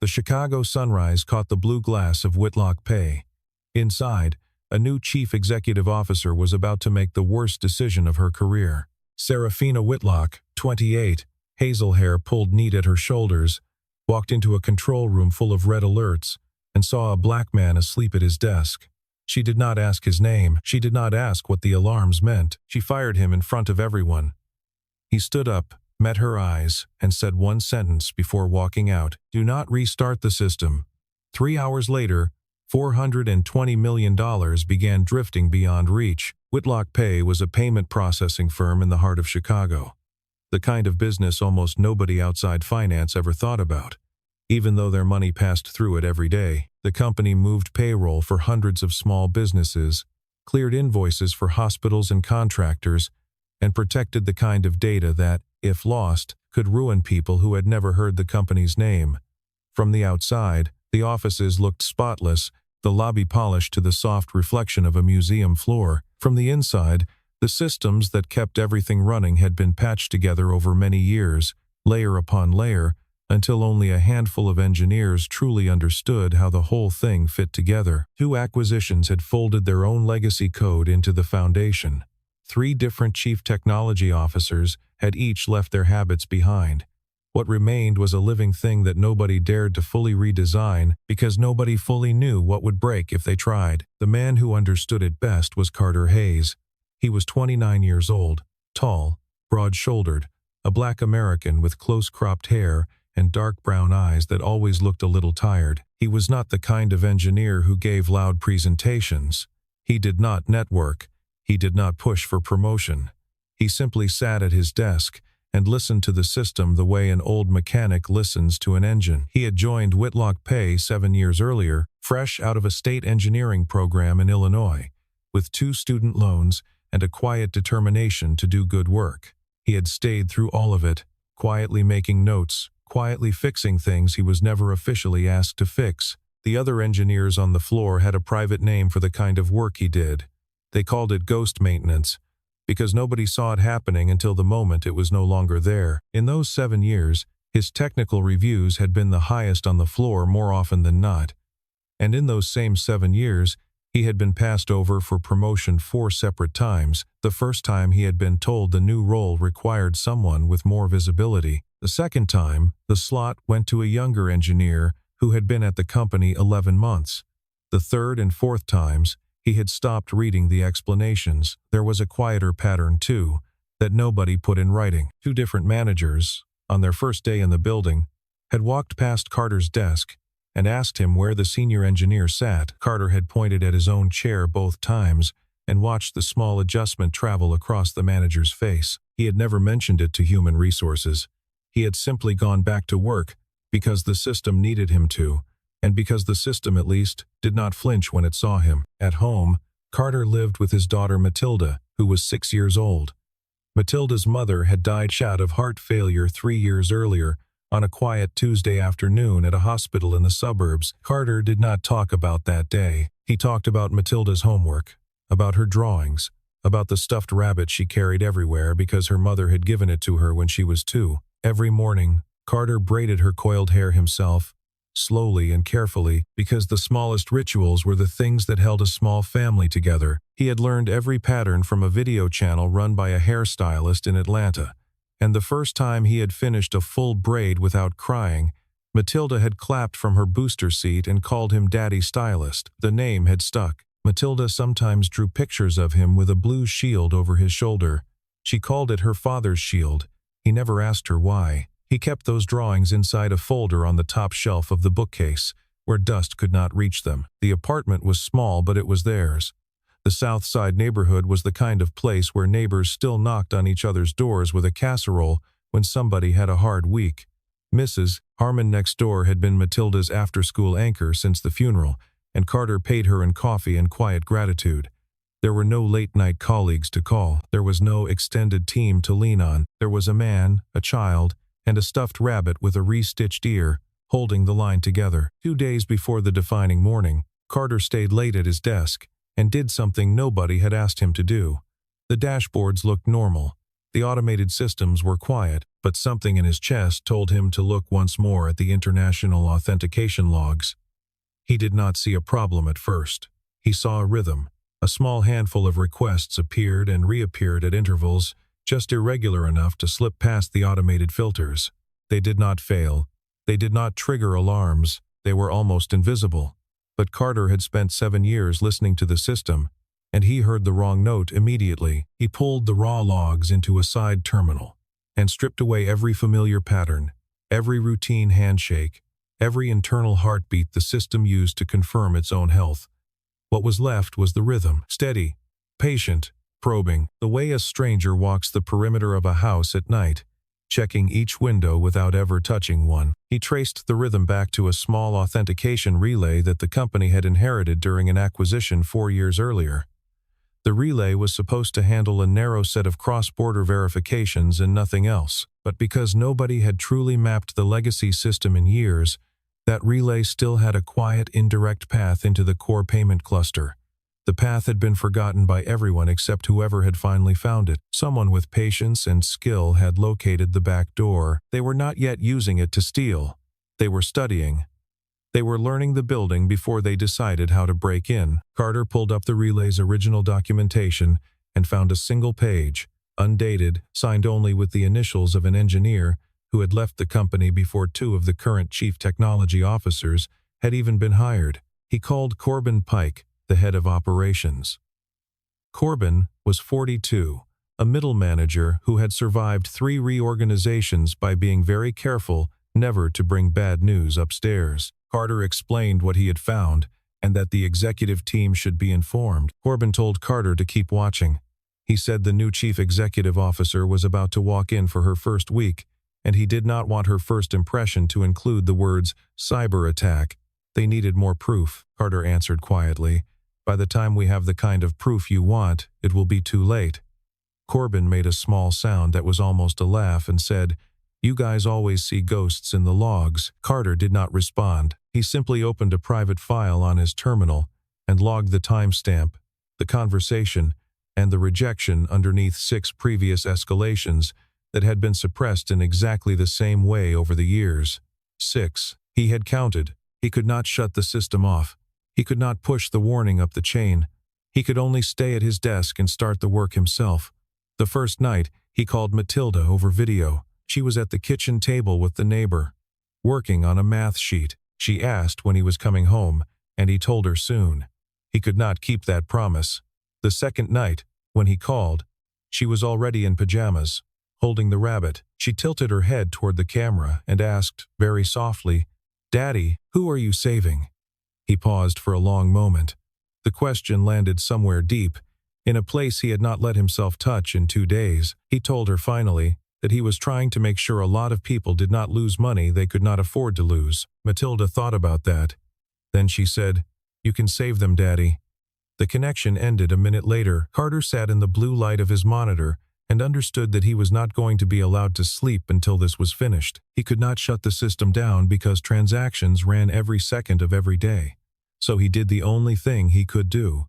The Chicago sunrise caught the blue glass of Whitlock Pay. Inside, a new chief executive officer was about to make the worst decision of her career. Serafina Whitlock, 28, hazel hair pulled neat at her shoulders, walked into a control room full of red alerts and saw a black man asleep at his desk. She did not ask his name. She did not ask what the alarms meant. She fired him in front of everyone. He stood up, met her eyes, and said one sentence before walking out. Do not restart the system. 3 hours later, $420 million began drifting beyond reach. Whitlock Pay was a payment processing firm in the heart of Chicago. The kind of business almost nobody outside finance ever thought about. Even though their money passed through it every day, the company moved payroll for hundreds of small businesses, cleared invoices for hospitals and contractors, and protected the kind of data that, if lost, could ruin people who had never heard the company's name. From the outside, the offices looked spotless, the lobby polished to the soft reflection of a museum floor. From the inside, the systems that kept everything running had been patched together over many years, layer upon layer, until only a handful of engineers truly understood how the whole thing fit together. 2 acquisitions had folded their own legacy code into the foundation. 3 different chief technology officers had each left their habits behind. What remained was a living thing that nobody dared to fully redesign because nobody fully knew what would break if they tried. The man who understood it best was Carter Hayes. He was 29 years old, tall, broad-shouldered, a black American with close-cropped hair and dark brown eyes that always looked a little tired. He was not the kind of engineer who gave loud presentations. He did not network. He did not push for promotion. He simply sat at his desk and listened to the system the way an old mechanic listens to an engine. He had joined Whitlock Pay 7 years earlier, fresh out of a state engineering program in Illinois, with 2 student loans and a quiet determination to do good work. He had stayed through all of it, quietly making notes, quietly fixing things he was never officially asked to fix. The other engineers on the floor had a private name for the kind of work he did. They called it ghost maintenance, because nobody saw it happening until the moment it was no longer there. In those 7 years, his technical reviews had been the highest on the floor more often than not. And in those same 7 years, he had been passed over for promotion 4 separate times. The first time he had been told the new role required someone with more visibility. The second time, the slot went to a younger engineer who had been at the company 11 months. The third and fourth times, he had stopped reading the explanations. There was a quieter pattern, too, that nobody put in writing. 2 different managers, on their first day in the building, had walked past Carter's desk and asked him where the senior engineer sat. Carter had pointed at his own chair both times and watched the small adjustment travel across the manager's face. He had never mentioned it to human resources. He had simply gone back to work because the system needed him to, and because the system, at least, did not flinch when it saw him. At home, Carter lived with his daughter Matilda, who was 6 years old. Matilda's mother had died out of heart failure 3 years earlier, on a quiet Tuesday afternoon at a hospital in the suburbs. Carter did not talk about that day. He talked about Matilda's homework, about her drawings, about the stuffed rabbit she carried everywhere because her mother had given it to her when she was 2. Every morning, Carter braided her coiled hair himself, slowly and carefully, because the smallest rituals were the things that held a small family together. He had learned every pattern from a video channel run by a hairstylist in Atlanta, and the first time he had finished a full braid without crying, Matilda had clapped from her booster seat and called him Daddy Stylist. The name had stuck. Matilda sometimes drew pictures of him with a blue shield over his shoulder. She called it her father's shield. He never asked her why. He kept those drawings inside a folder on the top shelf of the bookcase, where dust could not reach them. The apartment was small, but it was theirs. The South Side neighborhood was the kind of place where neighbors still knocked on each other's doors with a casserole when somebody had a hard week. Mrs. Harmon next door had been Matilda's after-school anchor since the funeral, and Carter paid her in coffee and quiet gratitude. There were no late-night colleagues to call. There was no extended team to lean on. There was a man, a child, and a stuffed rabbit with a re-stitched ear, holding the line together. 2 days before the defining morning, Carter stayed late at his desk and did something nobody had asked him to do. The dashboards looked normal. The automated systems were quiet. but something in his chest told him to look once more at the international authentication logs. He did not see a problem at first. He saw a rhythm. A small handful of requests appeared and reappeared at intervals, just irregular enough to slip past the automated filters. They did not fail. They did not trigger alarms. They were almost invisible. But Carter had spent 7 years listening to the system, and he heard the wrong note immediately. He pulled the raw logs into a side terminal and stripped away every familiar pattern, every routine handshake, every internal heartbeat the system used to confirm its own health. What was left was the rhythm, steady, patient, probing, the way a stranger walks the perimeter of a house at night, checking each window without ever touching one. He traced the rhythm back to a small authentication relay that the company had inherited during an acquisition 4 years earlier. The relay was supposed to handle a narrow set of cross-border verifications and nothing else, but because nobody had truly mapped the legacy system in years, that relay still had a quiet, indirect path into the core payment cluster. The path had been forgotten by everyone except whoever had finally found it. Someone with patience and skill had located the back door. They were not yet using it to steal. They were studying. They were learning the building before they decided how to break in. Carter pulled up the relay's original documentation and found a single page, undated, signed only with the initials of an engineer who had left the company before 2 of the current chief technology officers had even been hired. He called Corbin Pike, the head of operations. Corbin was 42, a middle manager who had survived 3 reorganizations by being very careful never to bring bad news upstairs. Carter explained what he had found and that the executive team should be informed. Corbin told Carter to keep watching. He said the new chief executive officer was about to walk in for her first week, and he did not want her first impression to include the words cyber attack. They needed more proof, Carter answered quietly. By the time we have the kind of proof you want, it will be too late. Corbin made a small sound that was almost a laugh and said, "You guys always see ghosts in the logs." Carter did not respond. He simply opened a private file on his terminal and logged the timestamp, the conversation, and the rejection underneath 6 previous escalations that had been suppressed in exactly the same way over the years. 6. He had counted. He could not shut the system off. He could not push the warning up the chain. He could only stay at his desk and start the work himself. The first night, he called Matilda over video. She was at the kitchen table with the neighbor, working on a math sheet. She asked when he was coming home, and he told her soon. He could not keep that promise. The second night, when he called, she was already in pajamas, holding the rabbit. She tilted her head toward the camera and asked, very softly, "Daddy, who are you saving?" He paused for a long moment. The question landed somewhere deep, in a place he had not let himself touch in 2 days. He told her finally that he was trying to make sure a lot of people did not lose money they could not afford to lose. Matilda thought about that. Then she said, "You can save them, Daddy." The connection ended a minute later. Carter sat in the blue light of his monitor and understood that he was not going to be allowed to sleep until this was finished. He could not shut the system down because transactions ran every second of every day. So he did the only thing he could do.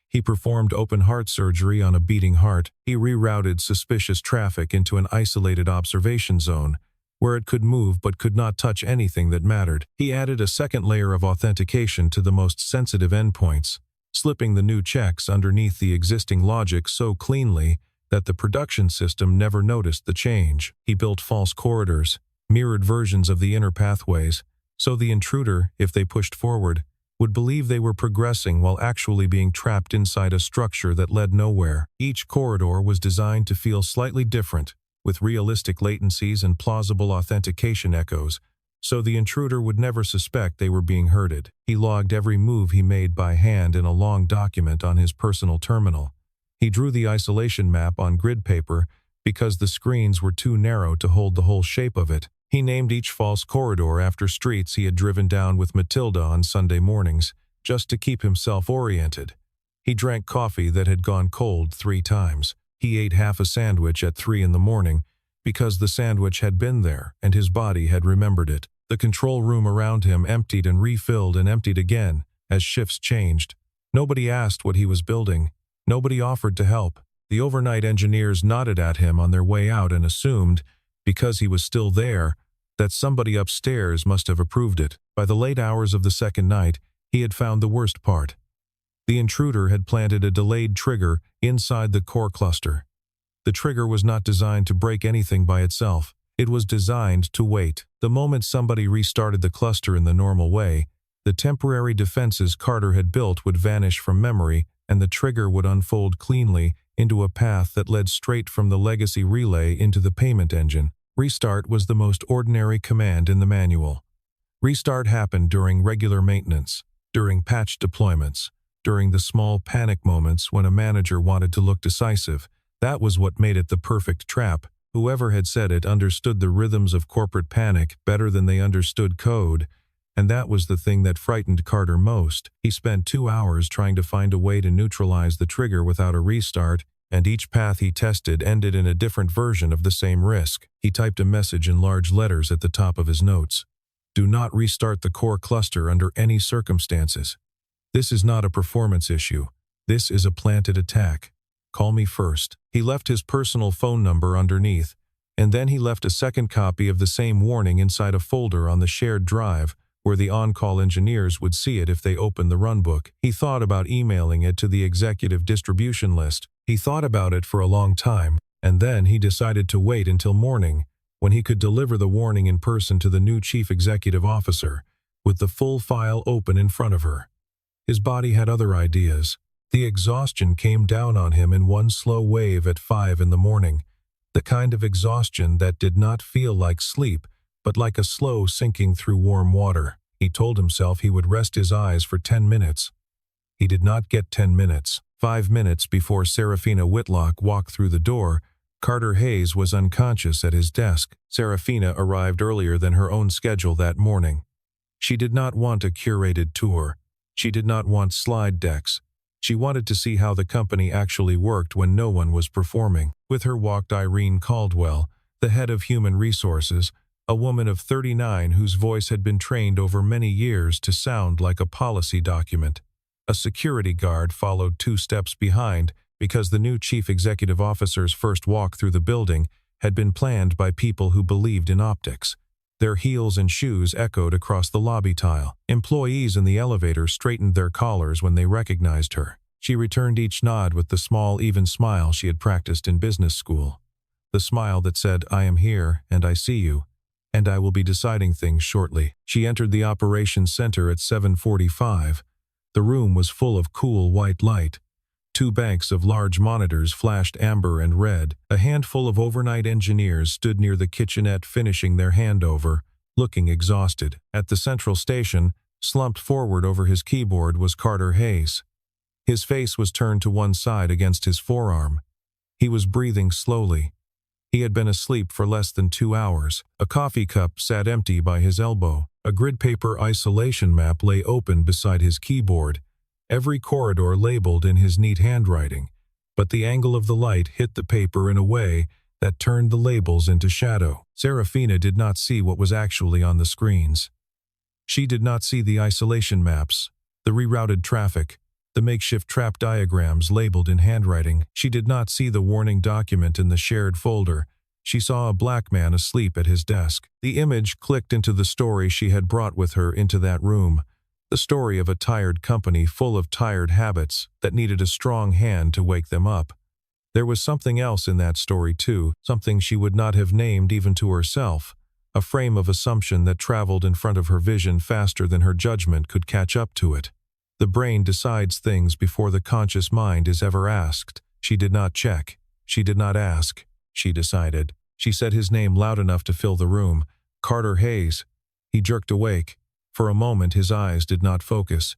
He performed open heart surgery on a beating heart. He rerouted suspicious traffic into an isolated observation zone, where it could move but could not touch anything that mattered. He added a second layer of authentication to the most sensitive endpoints, slipping the new checks underneath the existing logic so cleanly that the production system never noticed the change. He built false corridors, mirrored versions of the inner pathways, so the intruder, if they pushed forward, would believe they were progressing while actually being trapped inside a structure that led nowhere. Each corridor was designed to feel slightly different, with realistic latencies and plausible authentication echoes, so the intruder would never suspect they were being herded. He logged every move he made by hand in a long document on his personal terminal. He drew the isolation map on grid paper because the screens were too narrow to hold the whole shape of it. He named each false corridor after streets he had driven down with Matilda on Sunday mornings, just to keep himself oriented. He drank coffee that had gone cold 3 times. He ate half a sandwich at 3 in the morning because the sandwich had been there and his body had remembered it. The control room around him emptied and refilled and emptied again as shifts changed. Nobody asked what he was building. Nobody offered to help. The overnight engineers nodded at him on their way out and assumed because he was still there, that somebody upstairs must have approved it. By the late hours of the second night, he had found the worst part. The intruder had planted a delayed trigger inside the core cluster. The trigger was not designed to break anything by itself. It was designed to wait. The moment somebody restarted the cluster in the normal way, the temporary defenses Carter had built would vanish from memory, and the trigger would unfold cleanly into a path that led straight from the legacy relay into the payment engine. Restart was the most ordinary command in the manual. Restart happened during regular maintenance, during patch deployments, during the small panic moments when a manager wanted to look decisive. That was what made it the perfect trap. Whoever had said it understood the rhythms of corporate panic better than they understood code, and that was the thing that frightened Carter most. He spent 2 hours trying to find a way to neutralize the trigger without a restart, and each path he tested ended in a different version of the same risk. He typed a message in large letters at the top of his notes. Do not restart the core cluster under any circumstances. This is not a performance issue. This is a planted attack. Call me first. He left his personal phone number underneath, and then he left a second copy of the same warning inside a folder on the shared drive where the on-call engineers would see it if they opened the runbook. He thought about emailing it to the executive distribution list. He thought about it for a long time, and then he decided to wait until morning, when he could deliver the warning in person to the new chief executive officer, with the full file open in front of her. His body had other ideas. The exhaustion came down on him in one slow wave at 5 in the morning, the kind of exhaustion that did not feel like sleep, but like a slow sinking through warm water. He told himself he would rest his eyes for 10 minutes. He did not get 10 minutes. 5 minutes before Serafina Whitlock walked through the door, Carter Hayes was unconscious at his desk. Serafina arrived earlier than her own schedule that morning. She did not want a curated tour. She did not want slide decks. She wanted to see how the company actually worked when no one was performing. With her walked Irene Caldwell, the head of human resources, a woman of 39 whose voice had been trained over many years to sound like a policy document. A security guard followed 2 steps behind because the new chief executive officer's first walk through the building had been planned by people who believed in optics. Their heels and shoes echoed across the lobby tile. Employees in the elevator straightened their collars when they recognized her. She returned each nod with the small, even smile she had practiced in business school. The smile that said, I am here, and I see you, and I will be deciding things shortly. She entered the operations center at 7:45. The room was full of cool white light. 2 banks of large monitors flashed amber and red. A handful of overnight engineers stood near the kitchenette finishing their handover, looking exhausted. At the central station, slumped forward over his keyboard, was Carter Hayes. His face was turned to one side against his forearm. He was breathing slowly. He had been asleep for less than 2 hours. A coffee cup sat empty by his elbow. A grid paper isolation map lay open beside his keyboard, every corridor labeled in his neat handwriting, but the angle of the light hit the paper in a way that turned the labels into shadow. Serafina did not see what was actually on the screens. She did not see the isolation maps, the rerouted traffic, the makeshift trap diagrams labeled in handwriting. She did not see the warning document in the shared folder. She saw a black man asleep at his desk. The image clicked into the story she had brought with her into that room. The story of a tired company full of tired habits that needed a strong hand to wake them up. There was something else in that story too, something she would not have named even to herself, a frame of assumption that traveled in front of her vision faster than her judgment could catch up to it. The brain decides things before the conscious mind is ever asked. She did not check. She did not ask. She decided. She said his name loud enough to fill the room. Carter Hayes. He jerked awake. For a moment his eyes did not focus.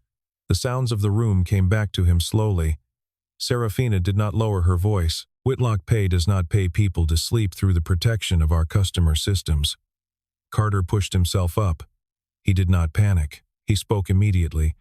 The sounds of the room came back to him slowly. Serafina did not lower her voice. Whitlock Pay does not pay people to sleep through the protection of our customer systems. Carter pushed himself up. He did not panic. He spoke immediately,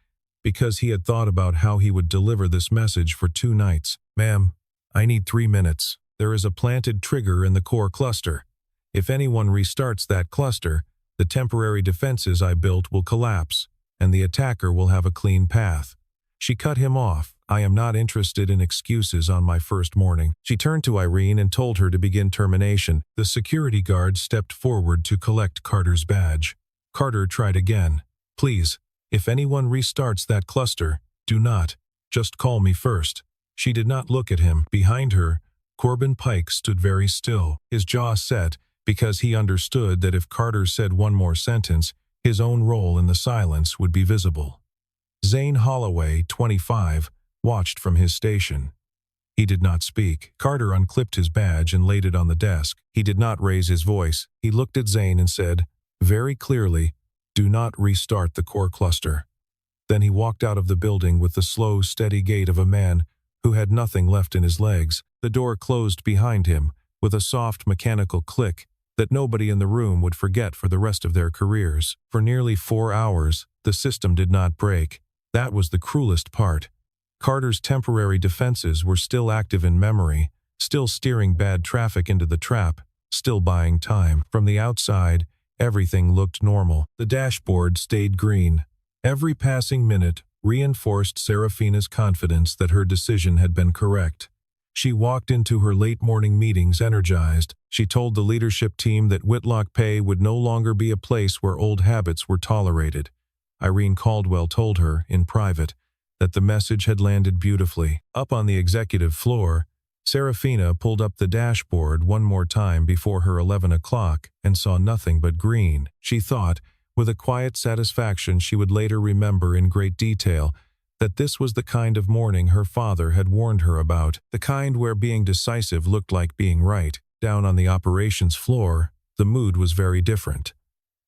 because he had thought about how he would deliver this message for 2 nights. Ma'am, I need 3 minutes. There is a planted trigger in the core cluster. If anyone restarts that cluster, the temporary defenses I built will collapse, and the attacker will have a clean path. She cut him off. I am not interested in excuses on my first morning. She turned to Irene and told her to begin termination. The security guard stepped forward to collect Carter's badge. Carter tried again. Please, if anyone restarts that cluster, do not. Just call me first. She did not look at him. Behind her, Corbin Pike stood very still, his jaw set, because he understood that if Carter said one more sentence, his own role in the silence would be visible. Zane Holloway, 25, watched from his station. He did not speak. Carter unclipped his badge and laid it on the desk. He did not raise his voice. He looked at Zane and said, very clearly, do not restart the core cluster. Then he walked out of the building with the slow, steady gait of a man who had nothing left in his legs. The door closed behind him with a soft mechanical click that nobody in the room would forget for the rest of their careers. For nearly 4 hours, the system did not break. That was the cruelest part. Carter's temporary defenses were still active in memory, still steering bad traffic into the trap, still buying time. From the outside, everything looked normal. The dashboard stayed green. Every passing minute reinforced Serafina's confidence that her decision had been correct. She walked into her late morning meetings energized. She told the leadership team that Whitlock Pay would no longer be a place where old habits were tolerated. Irene Caldwell told her, in private, that the message had landed beautifully. Up on the executive floor, Serafina pulled up the dashboard one more time before her 11 o'clock and saw nothing but green. She thought, with a quiet satisfaction she would later remember in great detail, that this was the kind of morning her father had warned her about, the kind where being decisive looked like being right. Down on the operations floor, the mood was very different.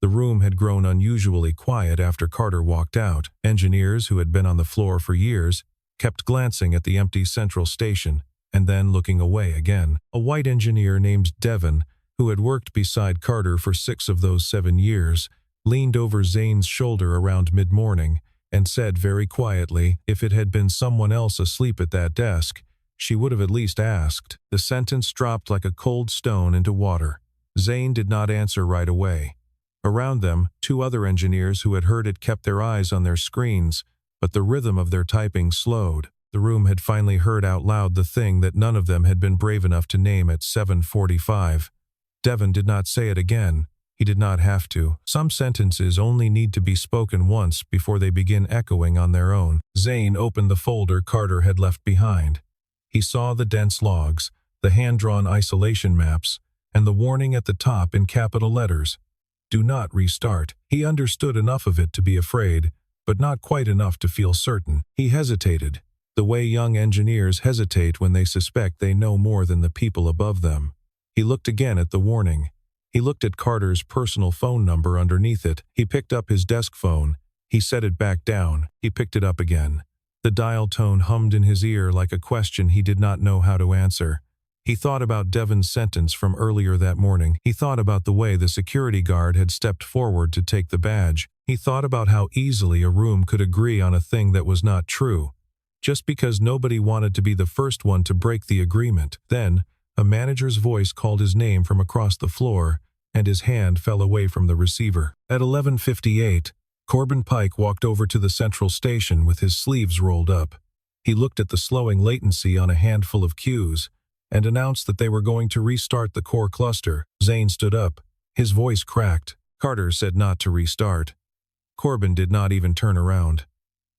The room had grown unusually quiet after Carter walked out. Engineers who had been on the floor for years kept glancing at the empty central station and then looking away again. A white engineer named Devon, who had worked beside Carter for 6 of those 7 years, leaned over Zane's shoulder around mid-morning and said very quietly, if it had been someone else asleep at that desk, she would have at least asked. The sentence dropped like a cold stone into water. Zane did not answer right away. Around them, 2 other engineers who had heard it kept their eyes on their screens, but the rhythm of their typing slowed. The room had finally heard out loud the thing that none of them had been brave enough to name at 7:45. Devon did not say it again. He did not have to. Some sentences only need to be spoken once before they begin echoing on their own. Zane opened the folder Carter had left behind. He saw the dense logs, the hand-drawn isolation maps, and the warning at the top in capital letters. Do not restart. He understood enough of it to be afraid, but not quite enough to feel certain. He hesitated, the way young engineers hesitate when they suspect they know more than the people above them. He looked again at the warning. He looked at Carter's personal phone number underneath it. He picked up his desk phone. He set it back down. He picked it up again. The dial tone hummed in his ear like a question he did not know how to answer. He thought about Devon's sentence from earlier that morning. He thought about the way the security guard had stepped forward to take the badge. He thought about how easily a room could agree on a thing that was not true, just because nobody wanted to be the first one to break the agreement. Then, a manager's voice called his name from across the floor, and his hand fell away from the receiver. At 11:58, Corbin Pike walked over to the central station with his sleeves rolled up. He looked at the slowing latency on a handful of queues and announced that they were going to restart the core cluster. Zane stood up. His voice cracked. Carter said not to restart. Corbin did not even turn around.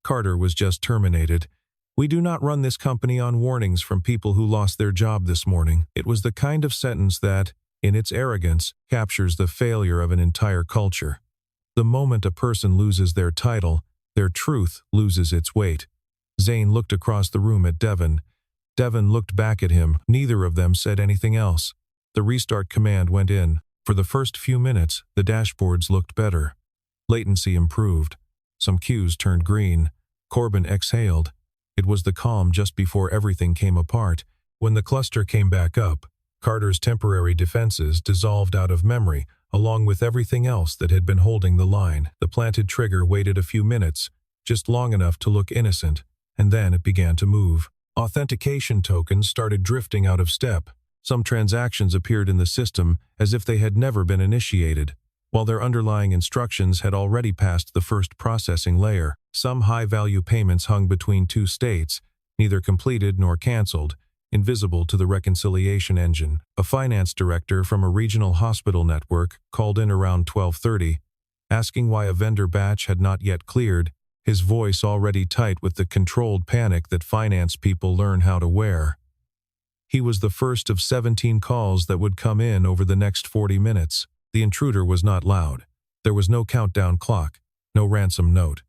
Carter was just terminated. We do not run this company on warnings from people who lost their job this morning. It was the kind of sentence that, in its arrogance, captures the failure of an entire culture. The moment a person loses their title, their truth loses its weight. Zane looked across the room at Devon. Devon looked back at him. Neither of them said anything else. The restart command went in. For the first few minutes, the dashboards looked better. Latency improved. Some cues turned green. Corbin exhaled. It was the calm just before everything came apart. When the cluster came back up, Carter's temporary defenses dissolved out of memory, along with everything else that had been holding the line. The planted trigger waited a few minutes, just long enough to look innocent, and then it began to move. Authentication tokens started drifting out of step. Some transactions appeared in the system as if they had never been initiated, while their underlying instructions had already passed the first processing layer. Some high-value payments hung between 2 states, neither completed nor canceled, invisible to the reconciliation engine. A finance director from a regional hospital network called in around 12:30, asking why a vendor batch had not yet cleared, his voice already tight with the controlled panic that finance people learn how to wear. He was the first of 17 calls that would come in over the next 40 minutes. The intruder was not loud. There was no countdown clock, no ransom note.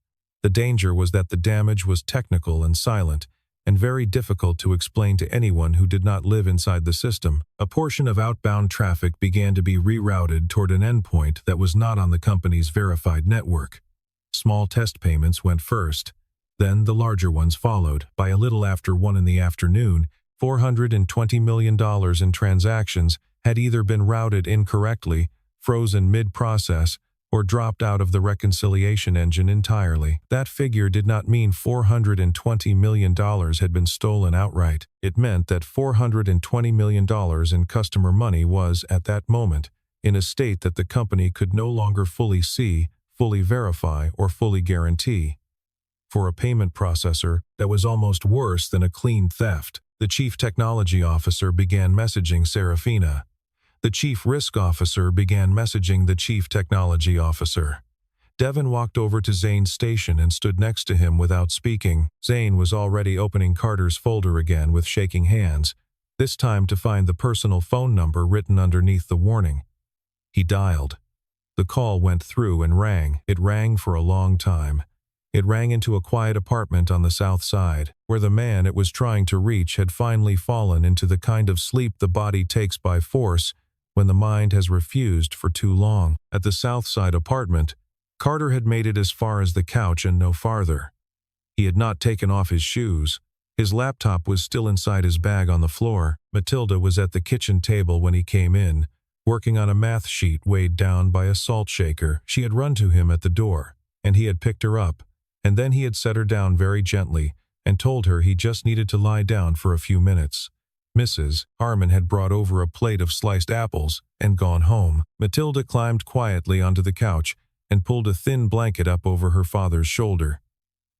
The danger was that the damage was technical and silent, and very difficult to explain to anyone who did not live inside the system. A portion of outbound traffic began to be rerouted toward an endpoint that was not on the company's verified network. Small test payments went first. Then the larger ones followed. By a little after 1 in the afternoon, $420 million in transactions had either been routed incorrectly, frozen mid-process, or dropped out of the reconciliation engine entirely. That figure did not mean $420 million had been stolen outright. It meant that $420 million in customer money was, at that moment, in a state that the company could no longer fully see, fully verify, or fully guarantee. For a payment processor, that was almost worse than a clean theft. The chief technology officer began messaging Serafina. The chief risk officer began messaging the chief technology officer. Devin walked over to Zane's station and stood next to him without speaking. Zane was already opening Carter's folder again with shaking hands, this time to find the personal phone number written underneath the warning. He dialed. The call went through and rang. It rang for a long time. It rang into a quiet apartment on the south side, where the man it was trying to reach had finally fallen into the kind of sleep the body takes by force when the mind has refused for too long. At the south side apartment, Carter had made it as far as the couch and no farther. He had not taken off his shoes. His laptop was still inside his bag on the floor. Matilda was at the kitchen table when he came in, working on a math sheet weighed down by a salt shaker. She had run to him at the door, and he had picked her up, and then he had set her down very gently and told her he just needed to lie down for a few minutes. Mrs. Harmon had brought over a plate of sliced apples and gone home. Matilda climbed quietly onto the couch and pulled a thin blanket up over her father's shoulder.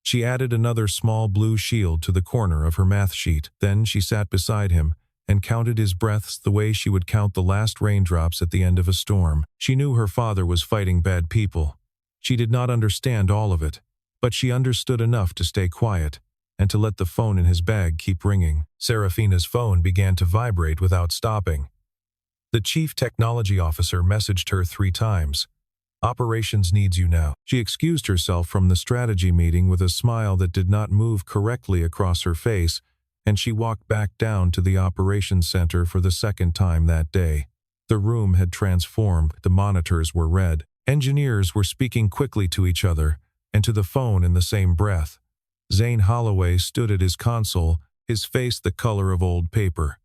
She added another small blue shield to the corner of her math sheet. Then she sat beside him and counted his breaths the way she would count the last raindrops at the end of a storm. She knew her father was fighting bad people. She did not understand all of it, but she understood enough to stay quiet and to let the phone in his bag keep ringing. Serafina's phone began to vibrate without stopping. The chief technology officer messaged her 3 times. "Operations needs you now." She excused herself from the strategy meeting with a smile that did not move correctly across her face, and she walked back down to the operations center for the second time that day. The room had transformed. The monitors were red. Engineers were speaking quickly to each other and to the phone in the same breath. Zane Holloway stood at his console, his face the color of old paper.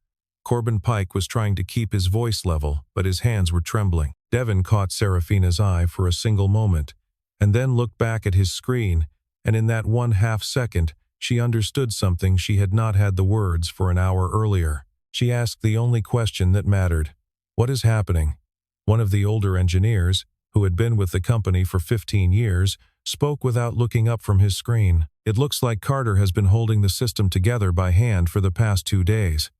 Corbin Pike was trying to keep his voice level, but his hands were trembling. Devin caught Serafina's eye for a single moment, and then looked back at his screen, and in that 1/2 second, she understood something she had not had the words for an hour earlier. She asked the only question that mattered. "What is happening?" One of the older engineers, who had been with the company for 15 years, spoke without looking up from his screen. "It looks like Carter has been holding the system together by hand for the past 2 days.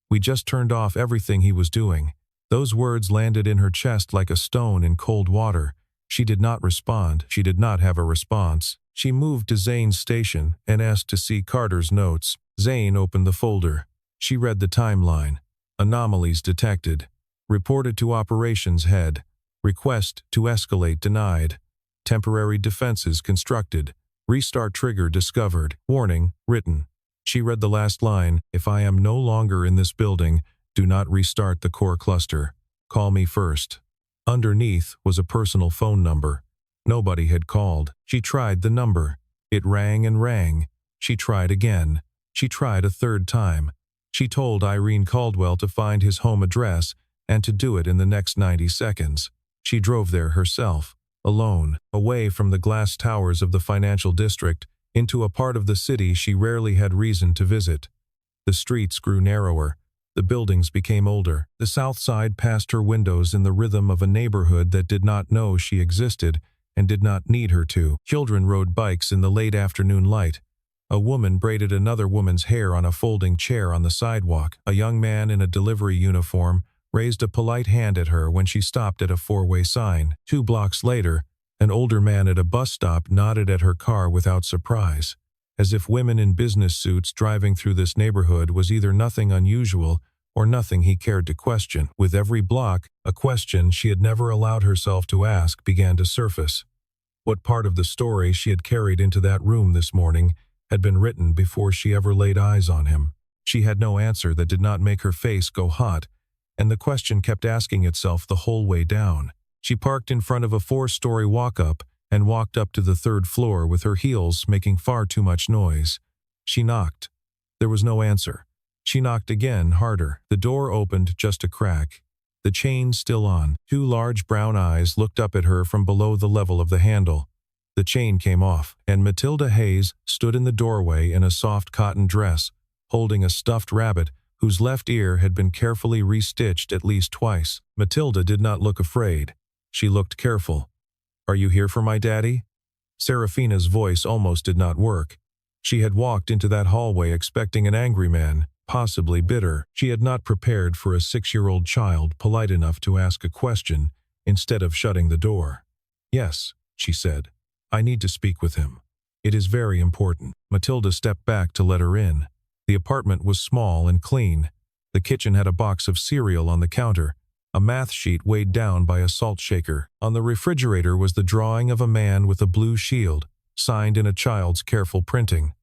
We just turned off everything he was doing." Those words landed in her chest like a stone in cold water. She did not respond. She did not have a response. She moved to Zane's station and asked to see Carter's notes. Zane opened the folder. She read the timeline. Anomalies detected. Reported to operations head. Request to escalate denied. Temporary defenses constructed. Restart trigger discovered. Warning, written. She read the last line. "If I am no longer in this building, do not restart the core cluster. Call me first." Underneath was a personal phone number. Nobody had called. She tried the number. It rang and rang. She tried again. She tried a 3rd time. She told Irene Caldwell to find his home address and to do it in the next 90 seconds. She drove there herself, alone, away from the glass towers of the financial district, into a part of the city she rarely had reason to visit. The streets grew narrower. The buildings became older. The south side passed her windows in the rhythm of a neighborhood that did not know she existed and did not need her to. Children rode bikes in the late afternoon light. A woman braided another woman's hair on a folding chair on the sidewalk. A young man in a delivery uniform raised a polite hand at her when she stopped at a four-way sign. 2 blocks later, an older man at a bus stop nodded at her car without surprise, as if women in business suits driving through this neighborhood was either nothing unusual or nothing he cared to question. With every block, a question she had never allowed herself to ask began to surface. What part of the story she had carried into that room this morning had been written before she ever laid eyes on him? She had no answer that did not make her face go hot, and the question kept asking itself the whole way down. She parked in front of a 4-story walk-up and walked up to the 3rd floor with her heels making far too much noise. She knocked. There was no answer. She knocked again, harder. The door opened just a crack. The chain still on. 2 large brown eyes looked up at her from below the level of the handle. The chain came off, and Matilda Hayes stood in the doorway in a soft cotton dress, holding a stuffed rabbit whose left ear had been carefully restitched at least twice. Matilda did not look afraid. She looked careful. "Are you here for my daddy?" Serafina's voice almost did not work. She had walked into that hallway expecting an angry man, possibly bitter. She had not prepared for a 6-year-old child polite enough to ask a question instead of shutting the door. "Yes," she said. "I need to speak with him. It is very important." Matilda stepped back to let her in. The apartment was small and clean. The kitchen had a box of cereal on the counter, a math sheet weighed down by a salt shaker. On the refrigerator was the drawing of a man with a blue shield, signed in a child's careful printing.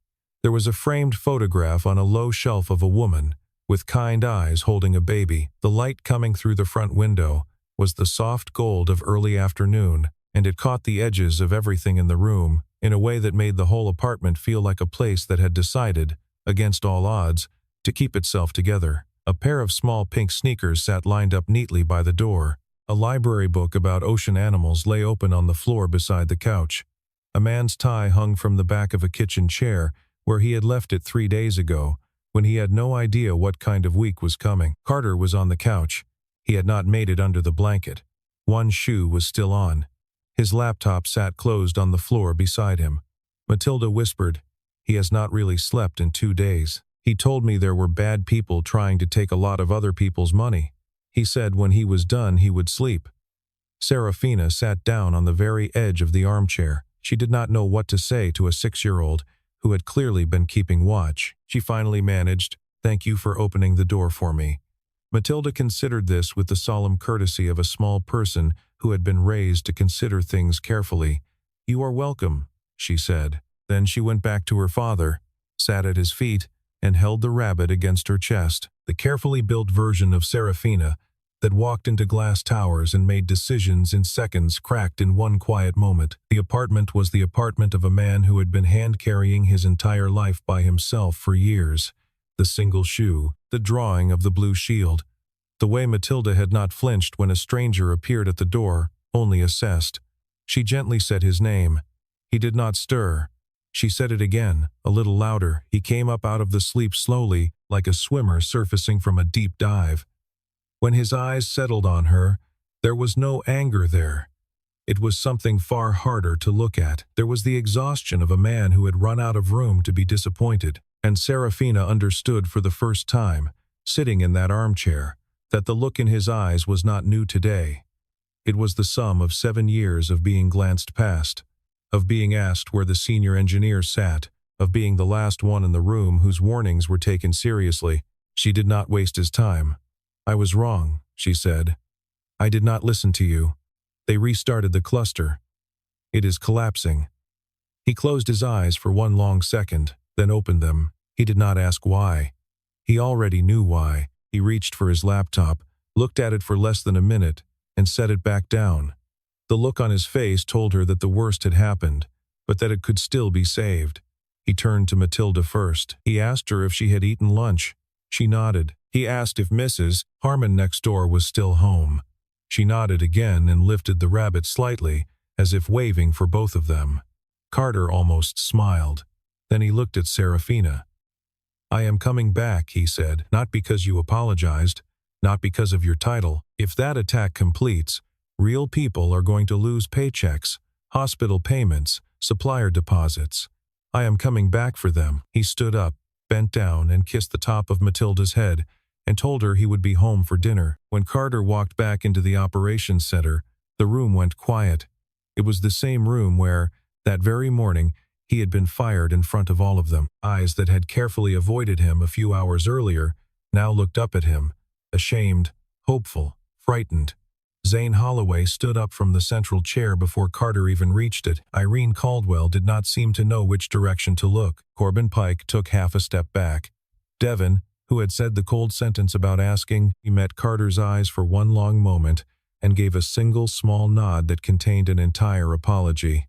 There was a framed photograph on a low shelf of a woman, with kind eyes holding a baby. The light coming through the front window was the soft gold of early afternoon, and it caught the edges of everything in the room in a way that made the whole apartment feel like a place that had decided, against all odds, to keep itself together. A pair of small pink sneakers sat lined up neatly by the door. A library book about ocean animals lay open on the floor beside the couch. A man's tie hung from the back of a kitchen chair where he had left it 3 days ago, when he had no idea what kind of week was coming. Carter was on the couch. He had not made it under the blanket. One shoe was still on. His laptop sat closed on the floor beside him. Matilda whispered, "He has not really slept in 2 days. He told me there were bad people trying to take a lot of other people's money. He said when he was done he would sleep." Serafina sat down on the very edge of the armchair. She did not know what to say to a 6-year-old who had clearly been keeping watch. She finally managed, "Thank you for opening the door for me." Matilda considered this with the solemn courtesy of a small person who had been raised to consider things carefully. "You are welcome," she said. Then she went back to her father, sat at his feet, and held the rabbit against her chest. The carefully built version of Serafina that walked into glass towers and made decisions in seconds cracked in one quiet moment. The apartment was the apartment of a man who had been hand-carrying his entire life by himself for years. The single shoe, the drawing of the blue shield, the way Matilda had not flinched when a stranger appeared at the door, only assessed. She gently said his name. He did not stir. She said it again, a little louder. He came up out of the sleep slowly, like a swimmer surfacing from a deep dive. When his eyes settled on her, there was no anger there. It was something far harder to look at. There was the exhaustion of a man who had run out of room to be disappointed. And Serafina understood for the first time, sitting in that armchair, that the look in his eyes was not new today. It was the sum of 7 years of being glanced past, of being asked where the senior engineer sat, of being the last one in the room whose warnings were taken seriously. She did not waste his time. "I was wrong," she said. "I did not listen to you. They restarted the cluster. It is collapsing." He closed his eyes for one long second, then opened them. He did not ask why. He already knew why. He reached for his laptop, looked at it for less than a minute, and set it back down. The look on his face told her that the worst had happened, but that it could still be saved. He turned to Matilda first. He asked her if she had eaten lunch. She nodded. He asked if Mrs. Harmon next door was still home. She nodded again and lifted the rabbit slightly, as if waving for both of them. Carter almost smiled. Then he looked at Serafina. "I am coming back," he said, "not because you apologized, not because of your title. If that attack completes, real people are going to lose paychecks, hospital payments, supplier deposits. I am coming back for them." He stood up, bent down, and kissed the top of Matilda's head, and told her he would be home for dinner. When Carter walked back into the operations center, the room went quiet. It was the same room where, that very morning, he had been fired in front of all of them. Eyes that had carefully avoided him a few hours earlier now looked up at him, ashamed, hopeful, frightened. Zane Holloway stood up from the central chair before Carter even reached it. Irene Caldwell did not seem to know which direction to look. Corbin Pike took half a step back. Devin, who had said the cold sentence about asking, he met Carter's eyes for one long moment and gave a single small nod that contained an entire apology.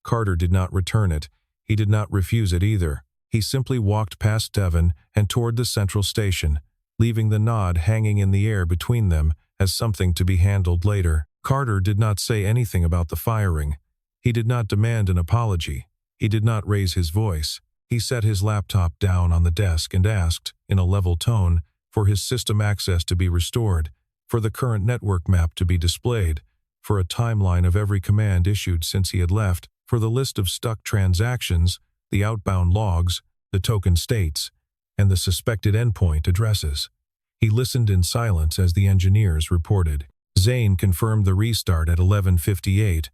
Carter did not return it. He did not refuse it either. He simply walked past Devin and toward the central station, leaving the nod hanging in the air between them as something to be handled later. Carter did not say anything about the firing. He did not demand an apology. He did not raise his voice. He set his laptop down on the desk and asked, in a level tone, for his system access to be restored, for the current network map to be displayed, for a timeline of every command issued since he had left, for the list of stuck transactions, the outbound logs, the token states, and the suspected endpoint addresses. He listened in silence as the engineers reported. Zane confirmed the restart at 11:58.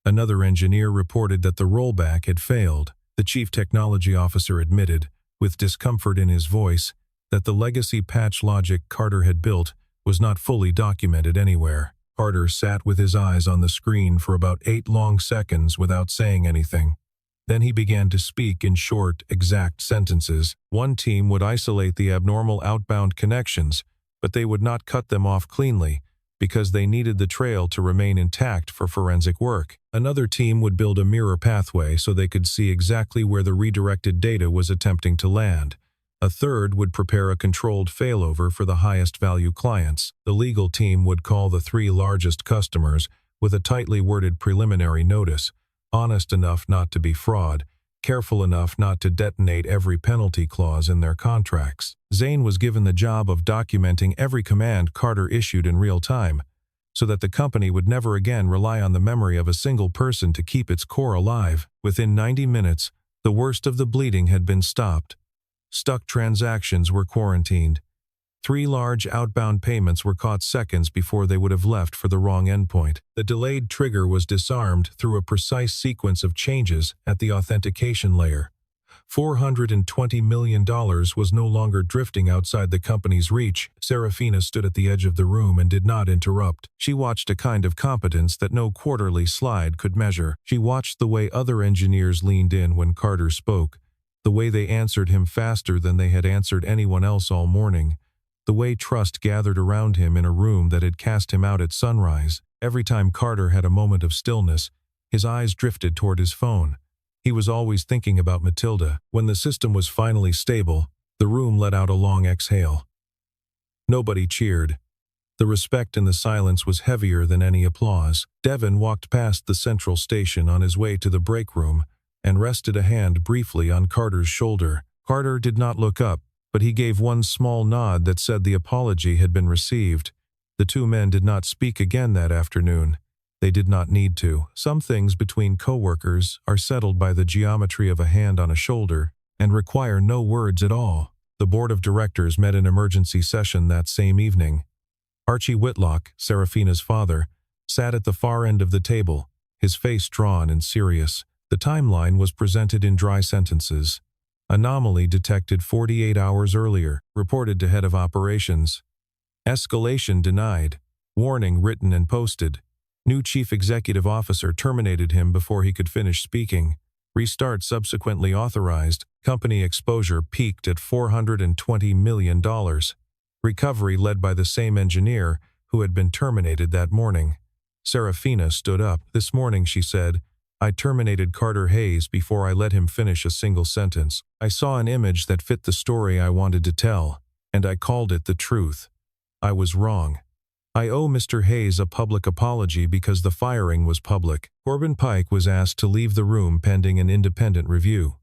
Another engineer reported that the rollback had failed. The chief technology officer admitted, with discomfort in his voice, that the legacy patch logic Carter had built was not fully documented anywhere. Carter sat with his eyes on the screen for about 8 long seconds without saying anything. Then he began to speak in short, exact sentences. One team would isolate the abnormal outbound connections, but they would not cut them off cleanly, because they needed the trail to remain intact for forensic work. Another team would build a mirror pathway so they could see exactly where the redirected data was attempting to land. A third would prepare a controlled failover for the highest value clients. The legal team would call the 3 largest customers with a tightly worded preliminary notice, honest enough not to be fraud, careful enough not to detonate every penalty clause in their contracts. Zane was given the job of documenting every command Carter issued in real time, so that the company would never again rely on the memory of a single person to keep its core alive. Within 90 minutes, the worst of the bleeding had been stopped. Stuck transactions were quarantined. 3 large outbound payments were caught seconds before they would have left for the wrong endpoint. The delayed trigger was disarmed through a precise sequence of changes at the authentication layer. $420 million was no longer drifting outside the company's reach. Serafina stood at the edge of the room and did not interrupt. She watched a kind of competence that no quarterly slide could measure. She watched the way other engineers leaned in when Carter spoke, the way they answered him faster than they had answered anyone else all morning, the way trust gathered around him in a room that had cast him out at sunrise. Every time Carter had a moment of stillness, his eyes drifted toward his phone. He was always thinking about Matilda. When the system was finally stable, the room let out a long exhale. Nobody cheered. The respect in the silence was heavier than any applause. Devin walked past the central station on his way to the break room and rested a hand briefly on Carter's shoulder. Carter did not look up, but he gave one small nod that said the apology had been received. The 2 men did not speak again that afternoon. They did not need to. Some things between coworkers are settled by the geometry of a hand on a shoulder and require no words at all. The board of directors met in emergency session that same evening. Archie Whitlock, Serafina's father, sat at the far end of the table, his face drawn and serious. The timeline was presented in dry sentences. Anomaly detected 48 hours earlier, reported to head of operations. Escalation denied. Warning written and posted. New chief executive officer terminated him before he could finish speaking. Restart subsequently authorized. Company exposure peaked at $420 million. Recovery led by the same engineer who had been terminated that morning. Serafina stood up. This morning, she said, I terminated Carter Hayes before I let him finish a single sentence. I saw an image that fit the story I wanted to tell, and I called it the truth. I was wrong. I owe Mr. Hayes a public apology because the firing was public. Corbin Pike was asked to leave the room pending an independent review.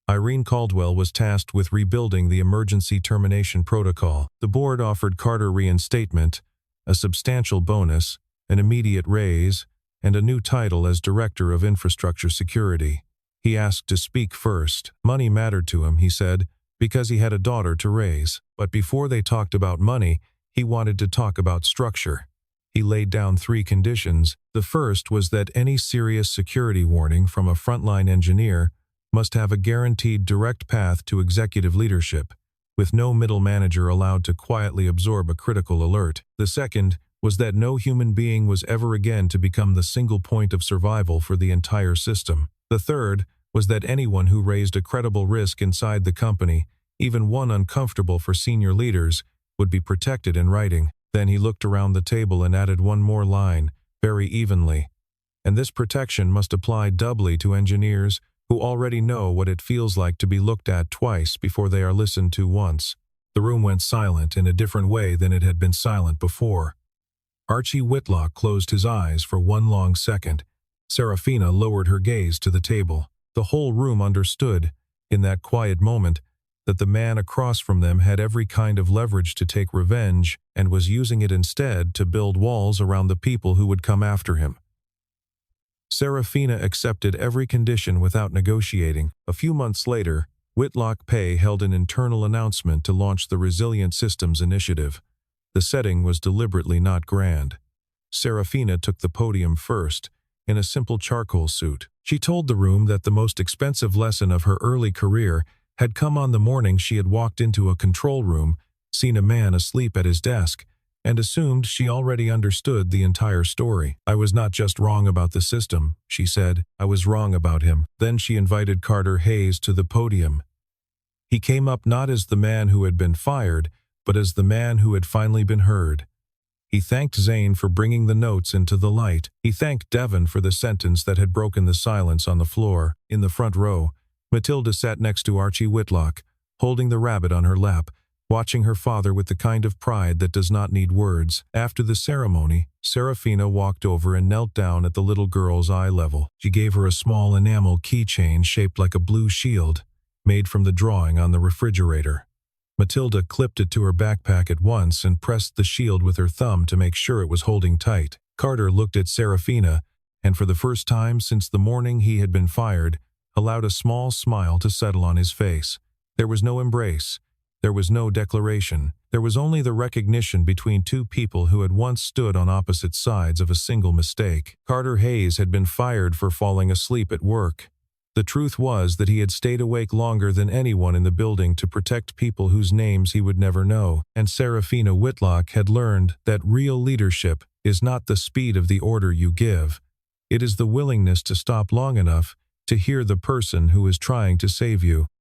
Irene Caldwell was tasked with rebuilding the emergency termination protocol. The board offered Carter reinstatement, a substantial bonus, an immediate raise, and a new title as Director of Infrastructure Security. He asked to speak first. Money mattered to him, he said, because he had a daughter to raise. But before they talked about money, he wanted to talk about structure. He laid down 3 conditions. The first was that any serious security warning from a frontline engineer must have a guaranteed direct path to executive leadership, with no middle manager allowed to quietly absorb a critical alert. The second was that no human being was ever again to become the single point of survival for the entire system. The third was that anyone who raised a credible risk inside the company, even one uncomfortable for senior leaders, would be protected in writing. Then he looked around the table and added one more line, very evenly. And this protection must apply doubly to engineers who already know what it feels like to be looked at twice before they are listened to once. The room went silent in a different way than it had been silent before. Archie Whitlock closed his eyes for one long second. Serafina lowered her gaze to the table. The whole room understood, in that quiet moment, that the man across from them had every kind of leverage to take revenge and was using it instead to build walls around the people who would come after him. Serafina accepted every condition without negotiating. A few months later, Whitlock Pay held an internal announcement to launch the Resilient Systems Initiative. The setting was deliberately not grand. Serafina took the podium first, in a simple charcoal suit. She told the room that the most expensive lesson of her early career had come on the morning she had walked into a control room, seen a man asleep at his desk, and assumed she already understood the entire story. "I was not just wrong about the system," she said. "I was wrong about him." Then she invited Carter Hayes to the podium. He came up not as the man who had been fired, but as the man who had finally been heard. He thanked Zane for bringing the notes into the light. He thanked Devon for the sentence that had broken the silence on the floor. In the front row, Matilda sat next to Archie Whitlock, holding the rabbit on her lap, watching her father with the kind of pride that does not need words. After the ceremony, Serafina walked over and knelt down at the little girl's eye level. She gave her a small enamel keychain shaped like a blue shield, made from the drawing on the refrigerator. Matilda clipped it to her backpack at once and pressed the shield with her thumb to make sure it was holding tight. Carter looked at Serafina, and for the first time since the morning he had been fired, allowed a small smile to settle on his face. There was no embrace. There was no declaration. There was only the recognition between two people who had once stood on opposite sides of a single mistake. Carter Hayes had been fired for falling asleep at work. The truth was that he had stayed awake longer than anyone in the building to protect people whose names he would never know, and Serafina Whitlock had learned that real leadership is not the speed of the order you give. It is the willingness to stop long enough to hear the person who is trying to save you.